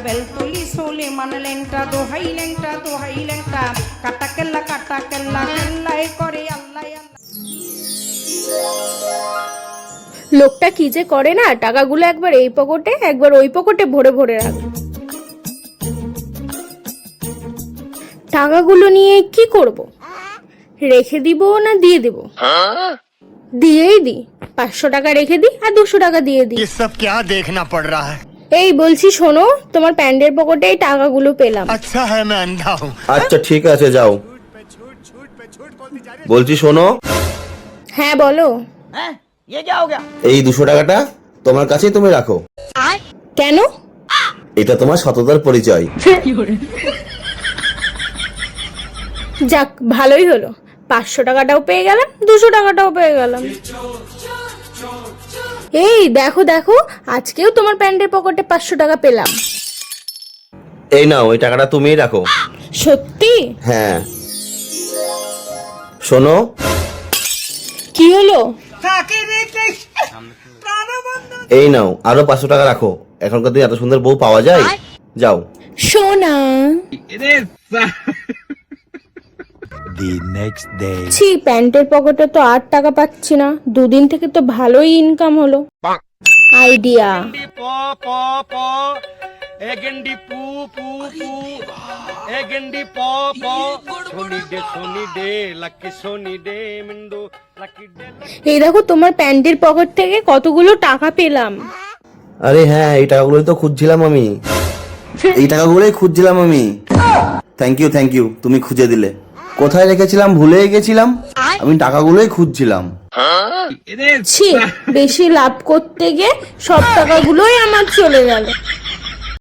বেলতলি সোলে মানলেনটা দোহাই লেংটা কাটা কেল্লা কেল্লাই করে আল্লাহ আল্লাহ। লোকটা কি যে করে না, টাকাগুলো একবার এই পকেটে একবার ওই পকেটে ভরে ভরে রাখে। টাকাগুলো নিয়ে কি করব? রেখে দিব না দিয়ে দিব? দিয়েই দি। 500 টাকা রেখে দি আর 200 টাকা দিয়ে দি। ये सब क्या देखना पड़ रहा है? এই বলছি শোনো, তোমার প্যান্টের পকেটে এই টাকাগুলো পেলাম। अच्छा है मैं अंधा हूँ। আচ্ছা ঠিক আছে যাও। বলছি শোনো, হ্যাঁ বলো। এই 200 টাকাটা তোমার কাছেই তুমি রাখো। কেন? এটা তোমার সততার পরিচয়। যাক ভালোই হলো, 500 টাকাটাও পেয়ে গেলাম, 200 টাকাটাও পেয়ে গেলাম। এই দেখো দেখো, আজকেও তোমার প্যান্টের পকেটে 500 টাকা পেলাম। এই নাও, ওই টাকাটা তুমিই রাখো। সত্যি? হ্যাঁ। শোনো, কি হলো? এই নাও আরো 500 টাকা রাখো। এখনকার দিনে এত সুন্দর বউ পাওয়া যায়। যাও। সোনা। ছি, প্যান্টের পকেটে তো 8 টাকা পাচ্ছি না। দুদিন থেকে তো ভালোই ইনকাম হলো। আইডিয়া। এই দেখো, তোমার প্যান্টের পকেট থেকে কতগুলো টাকা পেলাম। আরে হ্যাঁ, এই টাকাগুলোই তো খুঁজছিলাম আমি। থ্যাংক ইউ, তুমি খুঁজে দিলে। কোথায় রেখেছিলাম ভুলেই গেছিলাম। আমি টাকাগুলোই খুঁজছিলাম। ছি, বেশি লাভ করতে গিয়ে সব টাকাগুলোই আমার চলে গেল।